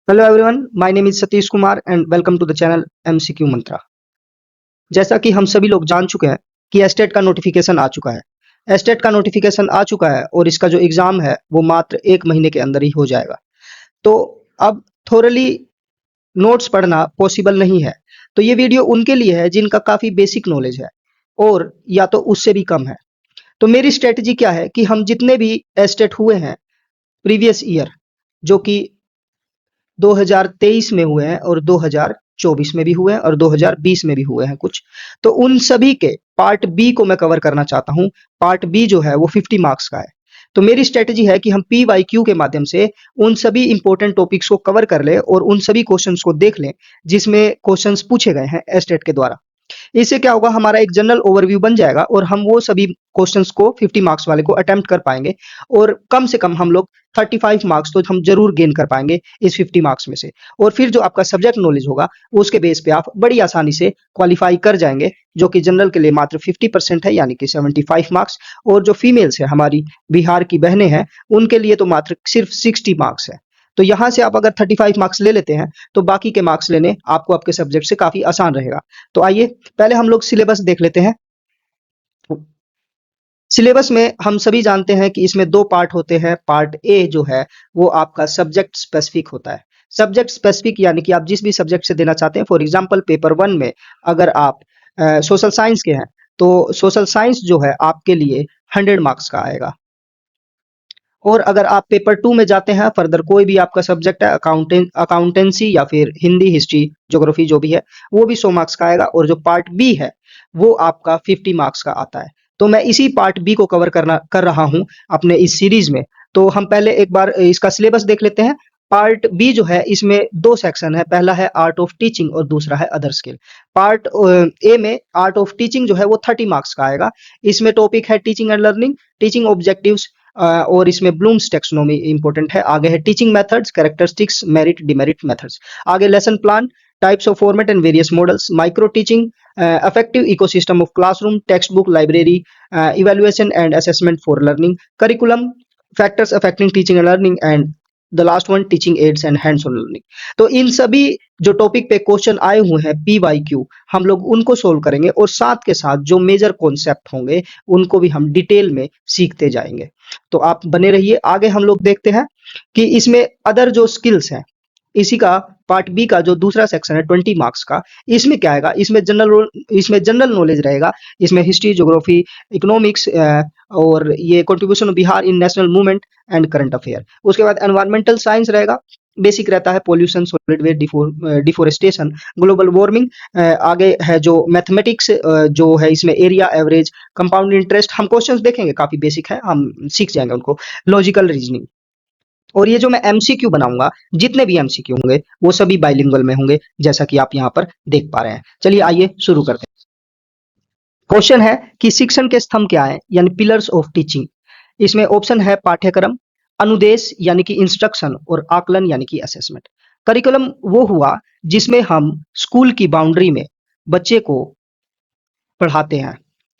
Hello everyone, my name is Satish Kumar and welcome to the channel MCQ Mantra. जैसा कि हम सभी लोग जान चुके हैं कि एस्टेट का नोटिफिकेशन आ चुका है। एस्टेट का नोटिफिकेशन आ चुका है और इसका जो एग्जाम है वो मात्र 1 महीने के अंदर ही हो जाएगा। तो अब थोरली नोट्स पढ़ना पॉसिबल नहीं है। तो ये वीडियो उनके लिए है जिनका काफ़ी बेसिक नॉलेज है और या तो उससे भी कम है। तो मेरी स्ट्रेटजी क्या है कि हम जितने भी एस्टेट हुए हैं प्रीवियस ईयर, जो कि 2023 में हुए हैं और 2024 में भी हुए हैं और 2020 में भी हुए हैं कुछ। तो उन सभी के पार्ट बी को मैं कवर करना चाहता हूँ। पार्ट बी जो है वो 50 मार्क्स का है। तो मेरी स्ट्रेटजी है कि हम PYQ के माध्यम से उन सभी इंपॉर्टेंट टॉपिक्स को कवर कर लें और उन सभी क्वेश्चंस को देख लें जिसमें क्वेश्चंस पूछे गए हैं एस्टेट के द्वारा। इससे क्या होगा, हमारा एक जनरल ओवरव्यू बन जाएगा और हम वो सभी क्वेश्चंस को 50 मार्क्स वाले को अटेम्प्ट कर पाएंगे और कम से कम हम लोग 35 मार्क्स तो हम जरूर गेन कर पाएंगे इस 50 मार्क्स में से। और फिर जो आपका सब्जेक्ट नॉलेज होगा उसके बेस पे आप बड़ी आसानी से क्वालिफाई कर जाएंगे, जो कि जनरल के लिए मात्र 50% है यानी कि 75 मार्क्स। और जो फीमेल्स है, हमारी बिहार की बहनें हैं, उनके लिए तो मात्र सिर्फ 60 मार्क्स है। तो यहाँ से आप अगर 35 मार्क्स ले लेते हैं तो बाकी के मार्क्स लेने आपको आपके सब्जेक्ट से काफी आसान रहेगा। तो आइए पहले हम लोग सिलेबस देख लेते हैं। सिलेबस में हम सभी जानते हैं कि इसमें दो पार्ट होते हैं। पार्ट ए जो है वो आपका सब्जेक्ट स्पेसिफिक होता है। सब्जेक्ट स्पेसिफिक यानी कि आप जिस भी सब्जेक्ट से देना चाहते हैं। फॉर एग्जांपल पेपर 1 में अगर आप सोशल साइंस के हैं तो सोशल साइंस जो है आपके लिए 100 मार्क्स का आएगा। और अगर आप पेपर 2 में जाते हैं, फर्दर कोई भी आपका सब्जेक्ट है, अकाउंटेंसी या फिर हिंदी, हिस्ट्री, ज्योग्राफी जो भी है, वो भी 100 मार्क्स का आएगा। और जो पार्ट बी है वो आपका 50 मार्क्स का आता है। तो मैं इसी पार्ट बी को कवर कर रहा हूँ अपने इस सीरीज में। तो हम पहले एक बार इसका सिलेबस देख लेते हैं। पार्ट बी जो है इसमें दो सेक्शन है, पहला है आर्ट ऑफ टीचिंग और दूसरा है अदर स्किल। पार्ट ए में आर्ट ऑफ टीचिंग जो है वो 30 मार्क्स का आएगा। इसमें टॉपिक है teaching and learning, teaching objectives, और इसमें ब्लूम्स टेक्सोनोमी इंपॉर्टेंट है। आगे है teaching methods, characteristics, merit demerit methods. आगे lesson plan, types of format and various models, micro teaching, effective ecosystem of classroom, textbook, library, evaluation and assessment for learning, curriculum, factors affecting teaching and learning, and the last one teaching ads and hands on learning. तो इन सभी जो topic पे question आए हुए हैं PYQ, हम लोग उनको सोल्व करेंगे और साथ के साथ जो मेजर कॉन्सेप्ट होंगे उनको भी हम डिटेल में सीखते जाएंगे। तो आप बने रहिए। आगे हम लोग देखते हैं कि इसमें अदर जो स्किल्स हैं, इसी का पार्ट बी का जो दूसरा सेक्शन है 20 मार्क्स का, इसमें क्या आएगा, इसमें जनरल नॉलेज रहेगा। इसमें हिस्ट्री, ज्योग्राफी, इकोनॉमिक्स और ये contribution of Bihar in national movement and current affair. उसके बाद एनवायरमेंटल साइंस रहेगा, बेसिक रहता है pollution, solid waste, deforestation, global warming. आगे है जो मैथमेटिक्स, जो है इसमें एरिया, एवरेज, कंपाउंड इंटरेस्ट। हम क्वेश्चंस देखेंगे, काफी बेसिक है, हम सीख जाएंगे उनको। Logical reasoning. और ये जो मैं MCQ बनाऊंगा, जितने भी MCQ होंगे वो सभी बाइलिंगुअल में होंगे, जैसा कि आप यहाँ पर देख पा रहे हैं। चलिए आइए शुरू करते हैं। क्वेश्चन है कि शिक्षण के स्तंभ क्या है, यानी पिलर्स ऑफ टीचिंग। इसमें ऑप्शन है पाठ्यक्रम, अनुदेश यानी कि इंस्ट्रक्शन, और आकलन यानी कि असेसमेंट। करिकुलम वो हुआ जिसमें हम स्कूल की बाउंड्री में बच्चे को पढ़ाते हैं।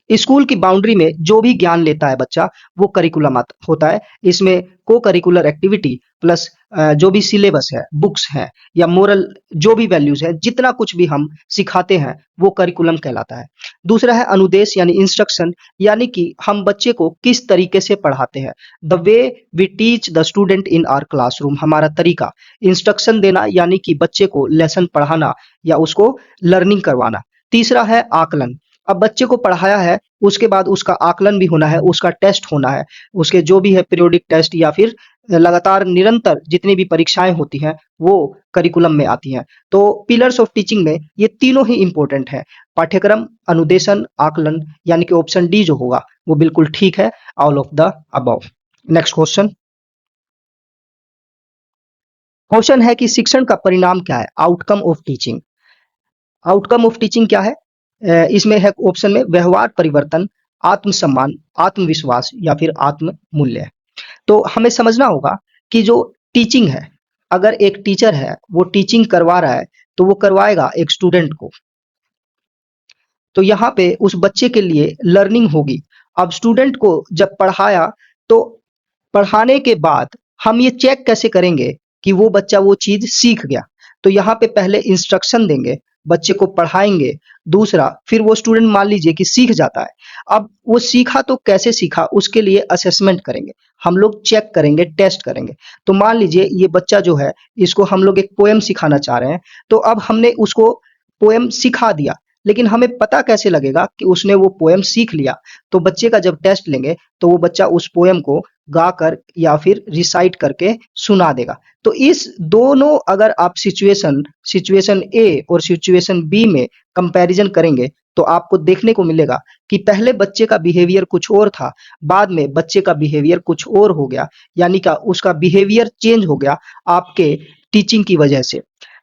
स्कूल की बाउंड्री में जो भी ज्ञान लेता है बच्चा, वो करिकुलम होता है। इसमें को करिकुलर एक्टिविटी प्लस जो भी सिलेबस है, बुक्स हैं या मोरल जो भी वैल्यूज है, जितना कुछ भी हम सिखाते हैं वो करिकुलम कहलाता है। दूसरा है अनुदेश यानी इंस्ट्रक्शन, यानी कि हम बच्चे को किस तरीके से पढ़ाते हैं। The way we teach the student in our classroom, हमारा तरीका। इंस्ट्रक्शन देना यानी कि बच्चे को लेसन पढ़ाना या उसको लर्निंग करवाना। तीसरा है आकलन। अब बच्चे को पढ़ाया है, उसके बाद उसका आकलन भी होना है, उसका टेस्ट होना है। उसके जो भी है पीरियोडिक टेस्ट या फिर लगातार निरंतर जितनी भी परीक्षाएं होती हैं वो करिकुलम में आती हैं। तो पिलर्स ऑफ टीचिंग में ये तीनों ही इंपॉर्टेंट है, पाठ्यक्रम, अनुदेशन, आकलन, यानी कि ऑप्शन डी जो होगा वो बिल्कुल ठीक है, all of the above. Next question. Question है कि शिक्षण का परिणाम क्या है, outcome of teaching. Outcome of teaching क्या है? इसमें है ऑप्शन में व्यवहार परिवर्तन, आत्मसम्मान, आत्मविश्वास या फिर आत्म मूल्य। तो हमें समझना होगा कि जो टीचिंग है, अगर एक टीचर है वो टीचिंग करवा रहा है तो वो करवाएगा एक स्टूडेंट को। तो यहाँ पे उस बच्चे के लिए लर्निंग होगी। अब स्टूडेंट को जब पढ़ाया तो पढ़ाने के बाद हम ये चेक कैसे करेंगे कि वो बच्चा वो चीज सीख गया। तो यहाँ पे पहले इंस्ट्रक्शन देंगे, बच्चे को पढ़ाएंगे। दूसरा, फिर वो स्टूडेंट मान लीजिए कि सीख जाता है। अब वो सीखा तो कैसे सीखा, उसके लिए असेसमेंट करेंगे, हम लोग चेक करेंगे, टेस्ट करेंगे। तो मान लीजिए ये बच्चा जो है, इसको हम लोग एक पोएम सिखाना चाह रहे हैं। तो अब हमने उसको पोएम सिखा दिया, लेकिन हमें पता कैसे लगेगा कि उसने वो पोएम सीख लिया? तो बच्चे का जब टेस्ट लेंगे, तो वो बच्चा उस पोएम को गाकर या फिर रिसाइट करके सुना देगा। तो इस दोनों, अगर आप सिचुएशन सिचुएशन ए और सिचुएशन बी में कंपैरिजन करेंगे, तो आपको देखने को मिलेगा कि पहले बच्चे का बिहेवियर कुछ और था, बाद में बच्चे का बिहेवियर कुछ और हो गया, यानी कि उसका बिहेवियर चेंज हो गया आपके टीचिंग की वजह से।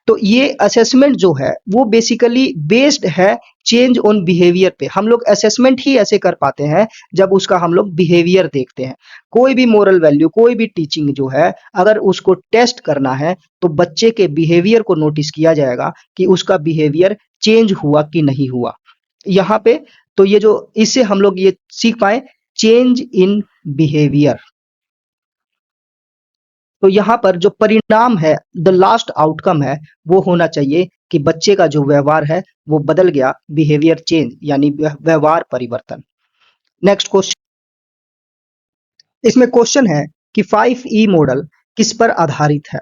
तो ये असेसमेंट जो है वो बेसिकली बेस्ड है चेंज ऑन बिहेवियर पे। हम लोग असेसमेंट ही ऐसे कर पाते हैं जब उसका हम लोग बिहेवियर देखते हैं। कोई भी मोरल वैल्यू, कोई भी टीचिंग जो है, अगर उसको टेस्ट करना है तो बच्चे के बिहेवियर को नोटिस किया जाएगा कि उसका बिहेवियर चेंज हुआ कि नहीं हुआ। यहाँ पे तो ये जो, इससे हम लोग ये सीख पाए चेंज इन बिहेवियर। तो यहाँ पर जो परिणाम है, द लास्ट आउटकम है, वो होना चाहिए कि बच्चे का जो व्यवहार है वो बदल गया, बिहेवियर चेंज यानी व्यवहार परिवर्तन। नेक्स्ट क्वेश्चन, इसमें क्वेश्चन है कि 5E मॉडल किस पर आधारित है?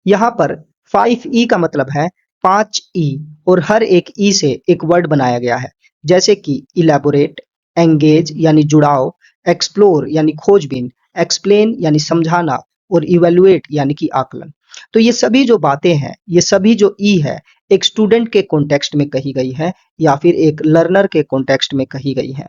यहाँ पर 5E का मतलब है 5E, और हर एक E से एक वर्ड बनाया गया है, जैसे कि इलेबोरेट, एंगेज यानी जुड़ाव, एक्सप्लोर यानी खोजबीन, एक्सप्लेन यानी समझाना, और इवेलुएट यानी कि आकलन। तो ये सभी जो बातें हैं, ये सभी जो ई है, एक स्टूडेंट के कॉन्टेक्स्ट में कही गई है या फिर एक लर्नर के कॉन्टेक्स्ट में कही गई है।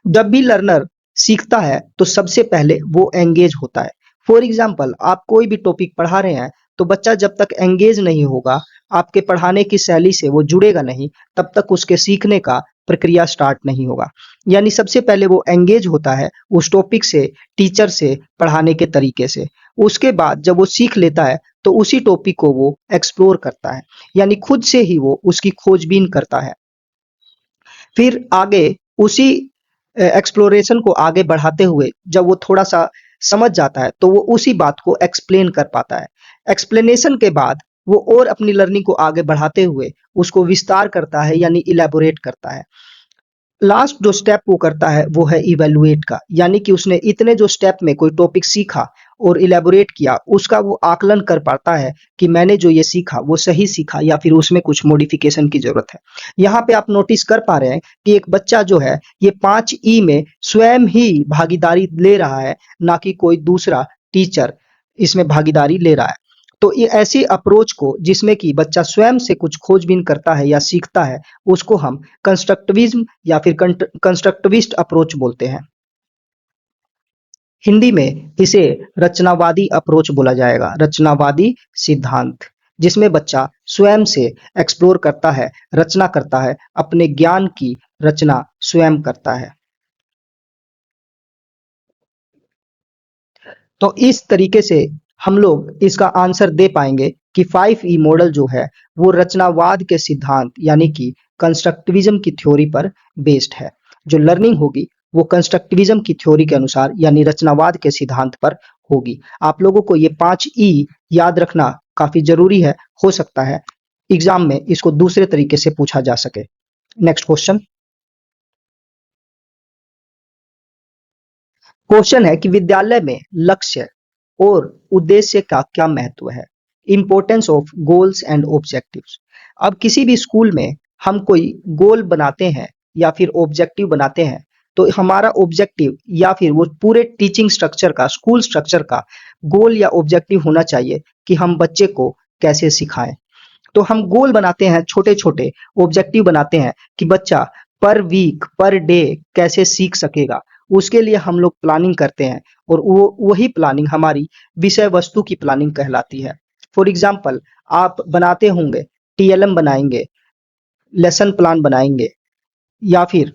जब भी लर्नर सीखता है तो सबसे पहले वो एंगेज होता है। फॉर एग्जाम्पल, आप कोई भी टॉपिक पढ़ा रहे हैं, तो बच्चा जब तक एंगेज नहीं होगा, आपके पढ़ाने की शैली से वो जुड़ेगा नहीं, तब तक उसके सीखने का प्रक्रिया स्टार्ट नहीं होगा। यानी सबसे पहले वो एंगेज होता है उस टॉपिक से, टीचर से, पढ़ाने के तरीके से। उसके बाद जब वो सीख लेता है तो उसी टॉपिक को वो एक्सप्लोर करता है, यानी खुद से ही वो उसकी खोजबीन करता है। फिर आगे उसी एक्सप्लोरेशन को आगे बढ़ाते हुए जब वो थोड़ा सा समझ जाता है, तो वो उसी बात को एक्सप्लेन कर पाता है। एक्सप्लेनेशन के बाद वो और अपनी लर्निंग को आगे बढ़ाते हुए उसको विस्तार करता है, यानी इलेबोरेट करता है। लास्ट जो स्टेप वो करता है वो है इवेलुएट का, यानी कि उसने इतने जो स्टेप में कोई टॉपिक सीखा और इलेबोरेट किया, उसका वो आकलन कर पाता है कि मैंने जो ये सीखा वो सही सीखा या फिर उसमें कुछ मॉडिफिकेशन की जरूरत है। यहाँ पे आप नोटिस कर पा रहे हैं कि एक बच्चा जो है ये 5E में स्वयं ही भागीदारी ले रहा है, ना कि कोई दूसरा टीचर इसमें भागीदारी ले रहा है। तो ये ऐसी अप्रोच को जिसमें कि बच्चा स्वयं से कुछ खोजबीन करता है या सीखता है, उसको हम कंस्ट्रक्टिविज्म या फिर कंस्ट्रक्टिविस्ट अप्रोच बोलते हैं। हिंदी में इसे रचनावादी अप्रोच बोला जाएगा, रचनावादी सिद्धांत, जिसमें बच्चा स्वयं से एक्सप्लोर करता है, रचना करता है, अपने ज्ञान की रचना स्वयं करता है। तो इस तरीके से हम लोग इसका आंसर दे पाएंगे कि 5E मॉडल जो है वो रचनावाद के सिद्धांत यानी कि कंस्ट्रक्टिविज्म की थ्योरी पर बेस्ड है। जो लर्निंग होगी वो कंस्ट्रक्टिविज्म की थ्योरी के अनुसार यानी रचनावाद के सिद्धांत पर होगी। आप लोगों को ये 5E याद रखना काफी जरूरी है, हो सकता है एग्जाम में इसको दूसरे तरीके से पूछा जा सके। नेक्स्ट क्वेश्चन, क्वेश्चन है कि विद्यालय में लक्ष्य और उद्देश्य का क्या महत्व है? Importance of goals and objectives. अब किसी भी स्कूल में हम कोई गोल बनाते हैं या फिर ऑब्जेक्टिव बनाते हैं, तो हमारा ऑब्जेक्टिव या फिर वो पूरे टीचिंग स्ट्रक्चर का, स्कूल स्ट्रक्चर का गोल या ऑब्जेक्टिव होना चाहिए कि हम बच्चे को कैसे सिखाएं। तो हम गोल बनाते हैं, छोटे छोटे ऑब्जेक्टिव बनाते हैं कि बच्चा पर वीक, पर डे कैसे सीख सकेगा। उसके लिए हम लोग प्लानिंग करते हैं, और वो वही प्लानिंग हमारी विषय वस्तु की प्लानिंग कहलाती है। फॉर एग्जाम्पल, आप बनाते होंगे, TLM बनाएंगे, लेसन प्लान बनाएंगे, या फिर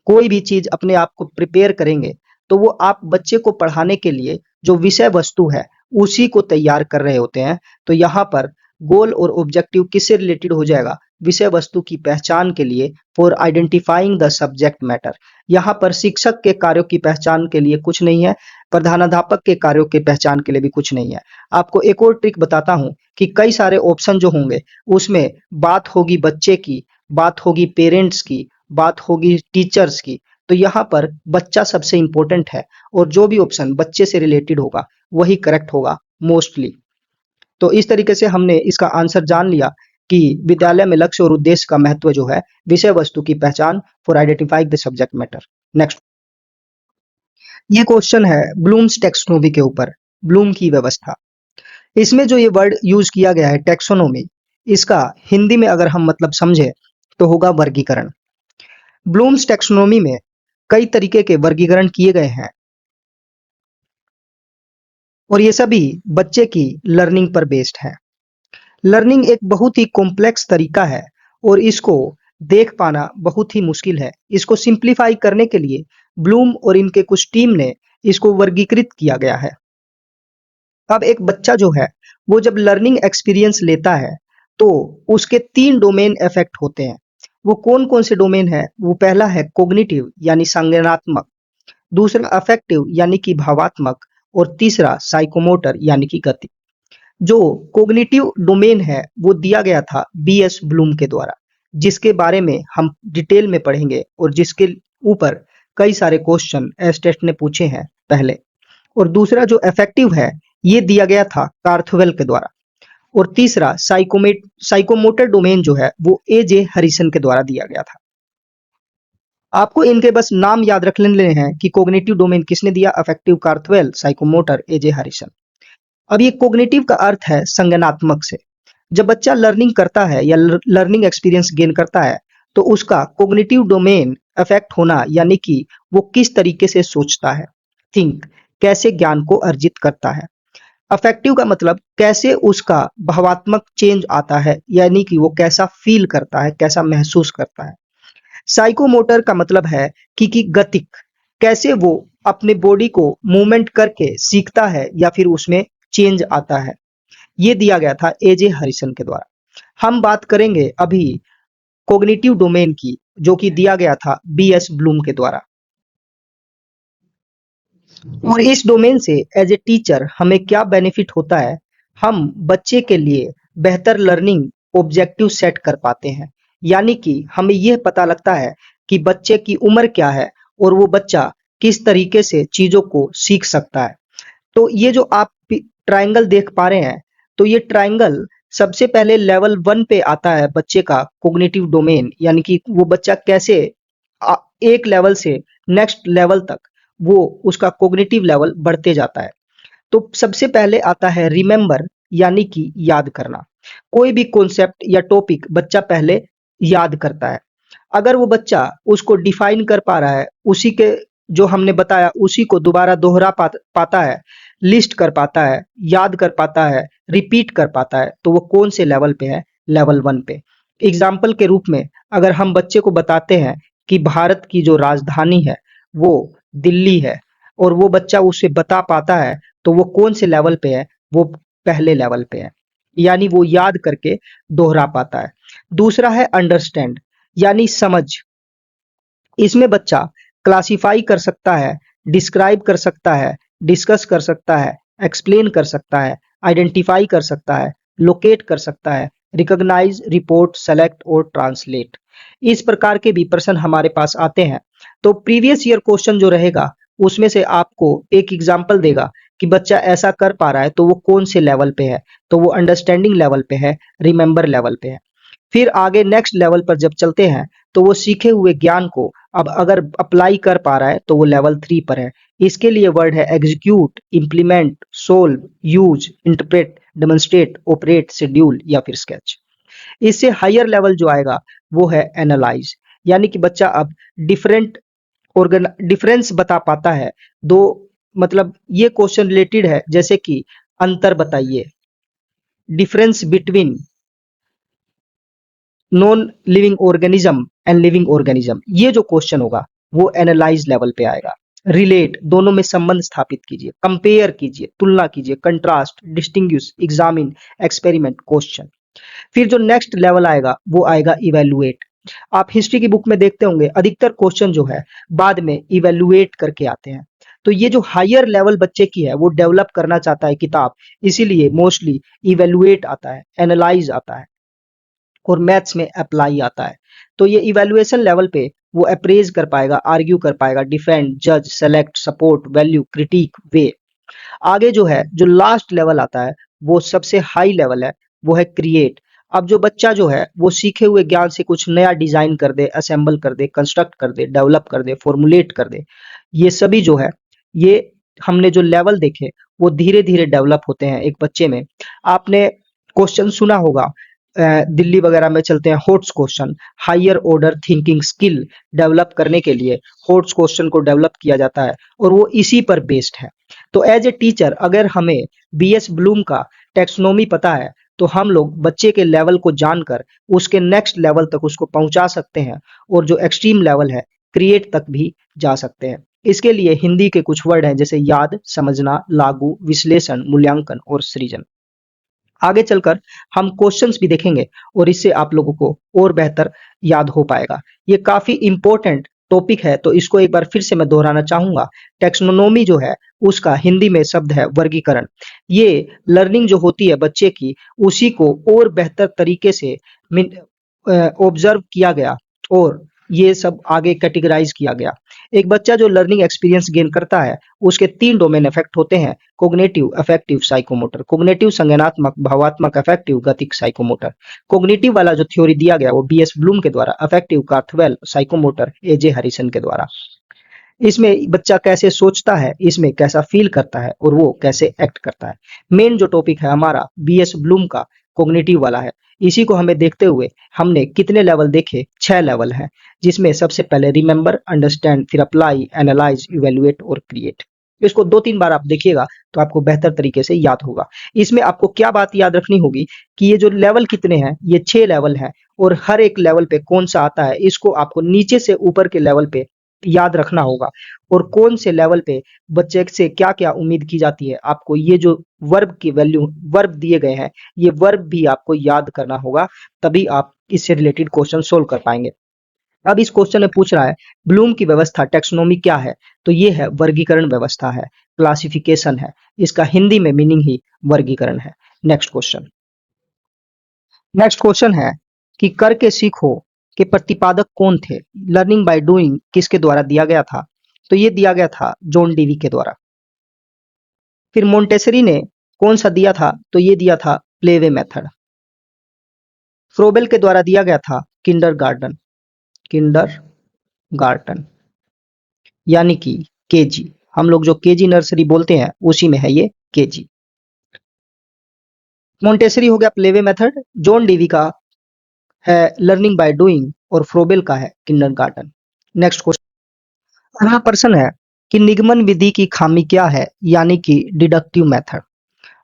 कोई भी चीज अपने आप को प्रिपेयर करेंगे, तो वो आप बच्चे को पढ़ाने के लिए जो विषय वस्तु है उसी को तैयार कर रहे होते हैं। तो यहाँ पर गोल और ऑब्जेक्टिव किससे रिलेटेड हो जाएगा? विषय वस्तु की पहचान के लिए, for identifying the subject matter. यहाँ पर शिक्षक के कार्यों की पहचान के लिए कुछ नहीं है, प्रधानाध्यापक के कार्यों के पहचान के लिए भी कुछ नहीं है। आपको एक और ट्रिक बताता हूँ कि कई सारे ऑप्शन जो होंगे उसमें बात होगी बच्चे की, बात होगी पेरेंट्स की, बात होगी टीचर्स की, तो यहाँ पर बच्चा सबसे इम्पोर्टेंट है और जो भी ऑप्शन बच्चे से रिलेटेड होगा वही करेक्ट होगा मोस्टली। तो इस तरीके से हमने इसका आंसर जान लिया कि विद्यालय में लक्ष्य और उद्देश्य का महत्व जो है विषय वस्तु की पहचान for identifying the subject matter. Next, ये क्वेश्चन है ब्लूम्स टेक्सोनोमी के ऊपर, ब्लूम की व्यवस्था। इसमें जो ये वर्ड यूज किया गया है टेक्सोनोमी, इसका हिंदी में अगर हम मतलब समझे तो होगा वर्गीकरण। ब्लूम्स टेक्सोनोमी में कई तरीके के वर्गीकरण किए गए हैं और ये सभी बच्चे की लर्निंग पर बेस्ड है। लर्निंग एक बहुत ही कॉम्प्लेक्स तरीका है और इसको देख पाना बहुत ही मुश्किल है। इसको सिंप्लीफाई करने के लिए ब्लूम और इनके कुछ टीम ने इसको वर्गीकृत किया गया है। अब एक बच्चा जो है वो जब लर्निंग एक्सपीरियंस लेता है तो उसके 3 डोमेन इफेक्ट होते हैं। वो कौन-कौन से डोमेन है? वो पहला है कॉग्निटिव यानी संज्ञानात्मक, दूसरा अफेक्टिव यानी कि भावात्मक और तीसरा साइकोमोटर यानी कि गति। जो कॉग्निटिव डोमेन है वो दिया गया था बीएस ब्लूम के द्वारा, जिसके बारे में हम डिटेल में पढ़ेंगे और जिसके ऊपर कई सारे क्वेश्चन एस्टेट ने पूछे हैं पहले। और दूसरा जो अफेक्टिव है ये दिया गया था कार्थवेल के द्वारा और तीसरा साइकोमोटर डोमेन जो है वो एजे हरिसन के द्वारा दिया गया था। आपको इनके बस नाम याद रख लेने हैं कि कॉग्निटिव डोमेन किसने दिया, अफेक्टिव कार्थवेल, साइकोमोटर एजे हरिसन। अब ये कॉग्निटिव का अर्थ है संज्ञानात्मक से। जब बच्चा लर्निंग करता है या लर्निंग एक्सपीरियंस गेन करता है तो उसका कॉग्निटिव डोमेन अफेक्ट होना यानी कि वो किस तरीके से सोचता है, थिंक, कैसे ज्ञान को अर्जित करता है। अफेक्टिव का मतलब कैसे उसका भावात्मक चेंज आता है यानी कि वो कैसा फील करता है, कैसा महसूस करता है। साइकोमोटर का मतलब है कि गतिक, कैसे वो अपने बॉडी को मूवमेंट करके सीखता है या फिर उसमें चेंज आता है। ये दिया गया था एजे हरिसन के द्वारा। हम बात करेंगे अभी कॉग्निटिव डोमेन की जो कि दिया गया था बीएस ब्लूम के द्वारा। और इस डोमेन से एज ए टीचर हमें क्या बेनिफिट होता है, हम बच्चे के लिए बेहतर लर्निंग ऑब्जेक्टिव सेट कर पाते हैं। यानी कि हमें यह पता लगता है कि बच्चे की उम्र क्या है और वो बच्चा किस तरीके से चीजों को सीख सकता है। तो ये जो आप ट्रायंगल देख पा रहे हैं, तो ये ट्रायंगल सबसे पहले लेवल 1 पे आता है बच्चे का कॉग्निटिव डोमेन, यानी कि वो बच्चा कैसे एक लेवल से नेक्स्ट लेवल तक वो उसका कॉग्निटिव लेवल बढ़ते जाता है। तो सबसे पहले आता है रिमेंबर यानी कि याद करना। कोई भी कॉन्सेप्ट या टॉपिक बच्चा पहले याद करता है। अगर वो बच्चा उसको डिफाइन कर पा रहा है, उसी के जो हमने बताया उसी को दोबारा दोहरा पाता है, लिस्ट कर पाता है, याद कर पाता है, रिपीट कर पाता है, तो वो कौन से लेवल पे है? लेवल 1 पे। एग्जाम्पल के रूप में अगर हम बच्चे को बताते हैं कि भारत की जो राजधानी है वो दिल्ली है और वो बच्चा उसे बता पाता है, तो वो कौन से लेवल पे है? वो पहले लेवल पे है, यानी वो याद करके दोहरा पाता है। दूसरा है अंडरस्टैंड यानी समझ। इसमें बच्चा क्लासिफाई कर सकता है, डिस्क्राइब कर सकता है, डिस्कस कर सकता है, एक्सप्लेन कर सकता है, आइडेंटिफाई कर सकता है, लोकेट कर सकता है, रिकॉग्नाइज, रिपोर्ट, सेलेक्ट और ट्रांसलेट। इस प्रकार के भी प्रश्न हमारे पास आते हैं। तो प्रीवियस ईयर क्वेश्चन जो रहेगा उसमें से आपको एक एग्जाम्पल देगा कि बच्चा ऐसा कर पा रहा है तो वो कौन से लेवल पे है, तो वो अंडरस्टैंडिंग लेवल पे है, रिमेंबर लेवल पे है। फिर आगे नेक्स्ट लेवल पर जब चलते हैं तो वो सीखे हुए ज्ञान को अब अगर अप्लाई कर पा रहा है तो वो लेवल 3 पर है। इसके लिए वर्ड है execute, implement, solve, use, interpret, demonstrate, operate, schedule या फिर स्केच। इससे हायर लेवल जो आएगा वो है एनालाइज, यानी कि बच्चा अब डिफरेंट डिफरेंस बता पाता है। दो मतलब ये क्वेश्चन रिलेटेड है जैसे कि अंतर बताइए, difference between non living organism and living organism, ये जो क्वेश्चन होगा वो एनालाइज लेवल पे आएगा। रिलेट, दोनों में संबंध स्थापित कीजिए, कंपेयर कीजिए, तुलना कीजिए, contrast, distinguish, examine, experiment, question. फिर जो नेक्स्ट लेवल आएगा वो आएगा इवेलुएट, आप हिस्ट्री की बुक में देखते होंगे अधिकतर क्वेश्चन जो है बाद में इवेलुएट करके आते हैं। तो ये जो हायर लेवल बच्चे की है वो डेवलप करना चाहता है किताब, इसीलिए मोस्टली इवेलुएट आता है, एनालाइज आता है और मैथ्स में अप्लाई आता है। तो ये इवैल्यूएशन लेवल पे वो अप्रेज कर पाएगा, आर्ग्यू कर पाएगा, डिफेंड, जज, सेलेक्ट, सपोर्ट, वैल्यू, क्रिटिक, वे। आगे जो है जो लास्ट लेवल आता है वो सबसे हाई लेवल है, वो है क्रिएट। अब जो बच्चा जो है वो सीखे हुए ज्ञान से कुछ नया डिजाइन कर दे, असेंबल कर दे, कंस्ट्रक्ट कर दे, डेवलप कर दे, फॉर्मुलेट कर दे। ये सभी जो है ये हमने जो लेवल देखे वो धीरे धीरे डेवलप होते हैं एक बच्चे में। आपने क्वेश्चन सुना होगा, दिल्ली वगैरह में चलते हैं HOTS question. Higher order thinking skill develop करने के लिए होट्स क्वेश्चन को डेवलप किया जाता है और वो इसी पर बेस्ड है। तो एज ए टीचर अगर हमें बीएस ब्लूम का टेक्सोनोमी पता है तो हम लोग बच्चे के लेवल को जानकर उसके नेक्स्ट लेवल तक उसको पहुंचा सकते हैं और जो एक्सट्रीम लेवल है क्रिएट तक भी जा सकते हैं। इसके लिए हिंदी के कुछ वर्ड हैं जैसे याद, समझना, लागू, विश्लेषण, मूल्यांकन और सृजन। आगे चलकर हम क्वेश्चंस भी देखेंगे और इससे आप लोगों को और बेहतर याद हो पाएगा। ये काफी इंपॉर्टेंट टॉपिक है तो इसको एक बार फिर से मैं दोहराना चाहूंगा। टेक्सोनोमी जो है उसका हिंदी में शब्द है वर्गीकरण। ये लर्निंग जो होती है बच्चे की उसी को और बेहतर तरीके से ऑब्जर्व किया गया और ये सब आगे कैटेगराइज किया गया। एक बच्चा जो लर्निंग एक्सपीरियंस गेन करता है उसके 3 डोमेन इफेक्ट होते हैं, कॉग्निटिव, अफेक्टिव, साइकोमोटर। कॉग्निटिव संज्ञानात्मक, भावात्मक, अफेक्टिव, गतिक, साइकोमोटर। कॉग्निटिव वाला जो थ्योरी दिया गया वो बीएस ब्लूम के द्वारा, अफेक्टिव कार्थवेल, साइकोमोटर एजे हरिसन के द्वारा। इसमें बच्चा कैसे सोचता है, इसमें कैसा फील करता है और वो कैसे एक्ट करता है। मेन जो टॉपिक है हमारा बीएस ब्लूम का कॉग्निटिव वाला है। इसी को हमें देखते हुए हमने कितने लेवल देखे, 6 लेवल हैं, जिसमें सबसे पहले रिमेंबर, अंडरस्टैंड, फिर अप्लाई, एनालाइज, इवेल्युएट और क्रिएट। इसको 2-3 बार आप देखिएगा तो आपको बेहतर तरीके से याद होगा। इसमें आपको क्या बात याद रखनी होगी कि ये जो लेवल कितने हैं, ये 6 लेवल हैं और हर एक लेवल पे कौन सा आता है इसको आपको नीचे से ऊपर के लेवल पे याद रखना होगा और कौन से लेवल पे बच्चे से क्या-क्या उम्मीद की जाती है। आपको ये जो वर्ब की वैल्यू वर्ब दिए गए हैं, ये वर्ब भी आपको याद करना होगा, तभी आप इससे रिलेटेड क्वेश्चन सोल्व कर पाएंगे। अब इस क्वेश्चन में पूछ रहा है ब्लूम की व्यवस्था टेक्सोनोमी क्या है, तो ये है वर्गीकरण व्यवस्था है, क्लासिफिकेशन है। इसका हिंदी में मीनिंग ही वर्गीकरण है। नेक्स्ट क्वेश्चन है कि करके सीखो के प्रतिपादक कौन थे। लर्निंग बाय डूइंग किसके द्वारा दिया गया था, तो ये दिया गया था जॉन डीवी के द्वारा। फिर मोंटेसरी ने कौन सा दिया था, तो ये दिया था प्लेवे मेथड। फ्रोबेल के द्वारा दिया गया था किंडर गार्टन यानी कि केजी। हम लोग जो केजी नर्सरी बोलते हैं उसी में है ये केजी। मोंटेसरी हो गया प्लेवे मेथड, जॉन डीवी का है लर्निंग बाय डूइंग और फ्रोबेल का है किंडरगार्टन। नेक्स्ट क्वेश्चन, अगला प्रश्न है कि निगमन विधि की खामी क्या है, यानी कि डिडक्टिव मेथड।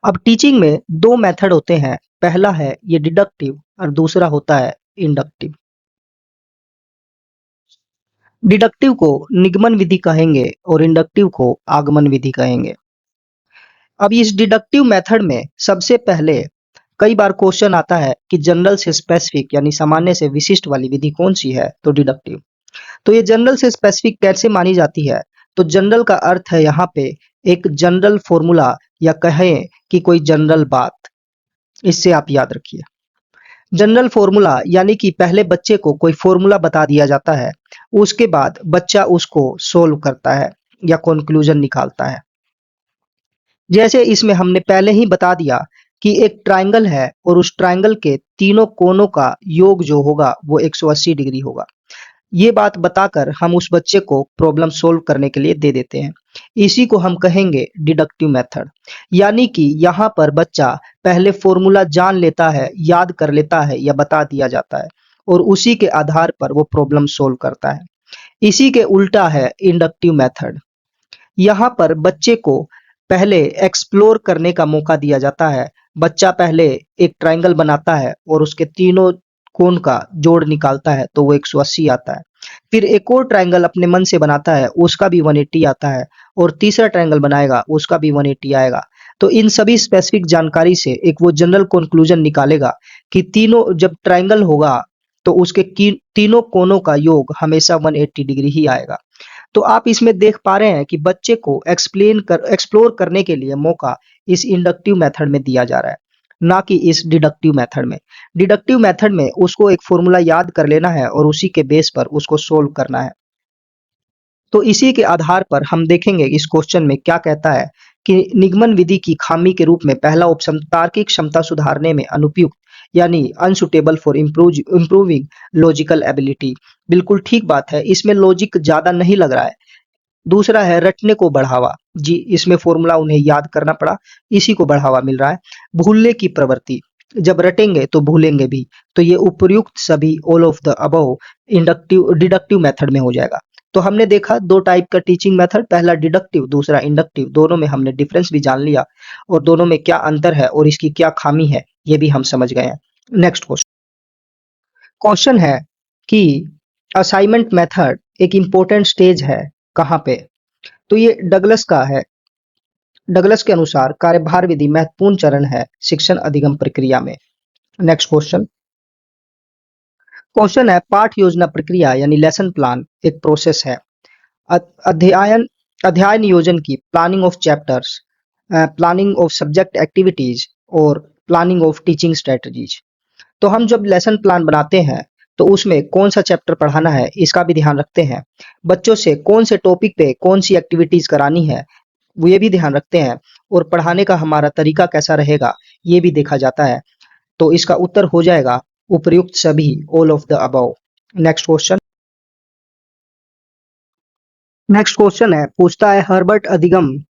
अब टीचिंग में 2 मेथड होते हैं, पहला है ये डिडक्टिव और दूसरा होता है इंडक्टिव। डिडक्टिव को निगमन विधि कहेंगे और इंडक्टिव को आगमन विधि कहेंगे। अब इस डिडक्टिव मेथड में सबसे पहले कई बार क्वेश्चन आता है कि जनरल से स्पेसिफिक यानी सामान्य से विशिष्ट वाली विधि कौन सी है, तो डिडक्टिव। तो ये जनरल से स्पेसिफिक कैसे मानी जाती है, तो जनरल का अर्थ है यहाँ पे एक जनरल फॉर्मूला या कहें कि कोई जनरल बात। इससे आप याद रखिए, जनरल फॉर्मूला यानी कि पहले बच्चे को कोई फॉर्मूला बता दिया जाता है, उसके बाद बच्चा उसको सोल्व करता है या कंक्लूजन निकालता है। जैसे इसमें हमने पहले ही बता दिया कि एक ट्रायंगल है और उस ट्रायंगल के तीनों कोनों का योग जो होगा वो 180 डिग्री होगा। ये बात बताकर हम उस बच्चे को प्रॉब्लम सोल्व करने के लिए दे देते हैं। इसी को हम कहेंगे डिडक्टिव मेथड। यानी कि यहाँ पर बच्चा पहले फॉर्मूला जान लेता है, याद कर लेता है या बता दिया जाता है और उसी के आधार पर वो प्रॉब्लम सोल्व करता है। इसी के उल्टा है इंडक्टिव मेथड। यहाँ पर बच्चे को पहले एक्सप्लोर करने का मौका दिया जाता है। बच्चा पहले एक ट्रायंगल बनाता है और उसके तीनों कोण का जोड़ निकालता है तो वो 180 आता है। फिर एक और ट्रायंगल अपने मन से बनाता है, उसका भी 180 आता है और तीसरा ट्रायंगल बनाएगा, उसका भी 180 आएगा। तो इन सभी स्पेसिफिक जानकारी से एक वो जनरल कंक्लूजन निकालेगा कि तीनों जब ट्रायंगल होगा तो उसके तीनों कोनों का योग हमेशा 180 डिग्री ही आएगा। तो आप इसमें देख पा रहे हैं कि बच्चे को एक्सप्लोर करने के लिए मौका इस इंडक्टिव मेथड में दिया जा रहा है, ना कि इस डिडक्टिव मेथड में। डिडक्टिव मेथड में उसको एक फॉर्मूला याद कर लेना है और उसी के बेस पर उसको सोल्व करना है। तो इसी के आधार पर हम देखेंगे इस क्वेश्चन में क्या कहता है कि निगमन विधि की खामी के रूप में पहला ऑप्शन तार्किक क्षमता सुधारने में अनुपयुक्त यानी unsuitable for improving logical ability. बिल्कुल ठीक बात है, इसमें लॉजिक ज्यादा नहीं लग रहा है। दूसरा है रटने को बढ़ावा, जी इसमें फॉर्मूला उन्हें याद करना पड़ा, इसी को बढ़ावा मिल रहा है। भूलने की प्रवृत्ति, जब रटेंगे तो भूलेंगे भी, तो ये उपर्युक्त सभी all of the above inductive deductive method में हो जाएगा। तो हमने देखा दो टाइप का टीचिंग मेथड, पहला डिडक्टिव, दूसरा इंडक्टिव। दोनों में हमने डिफरेंस भी जान लिया और दोनों में क्या अंतर है और इसकी क्या खामी है ये भी हम समझ गए हैं। नेक्स्ट क्वेश्चन है कि असाइनमेंट मेथड एक इंपॉर्टेंट स्टेज है कहाँ पे? तो ये डगलस का है। डगलस के अनुसार कार्यभार विधि महत्वपूर्ण चरण है शिक्षण अधिगम प्रक्रिया में। नेक्स्ट क्वेश्चन है पाठ योजना प्रक्रिया यानी लेसन प्लान एक प्रोसेस है। अध्ययन अध्याय नियोजन की planning of chapters, planning of subject activities और प्लानिंग ऑफ टीचिंग स्ट्रेटजीज। तो हम जब लेसन प्लान बनाते हैं तो उसमें कौन सा चैप्टर पढ़ाना है इसका भी ध्यान रखते हैं। बच्चों से कौन से टॉपिक पे कौन सी एक्टिविटीज करानी है वो ये भी ध्यान रखते हैं और पढ़ाने का हमारा तरीका कैसा रहेगा ये भी देखा जाता है। तो इसका उत्तर हो जाएगा उपर्युक्त सभी, all of the above. Next question है पूछता है हर्बर्ट अधिगम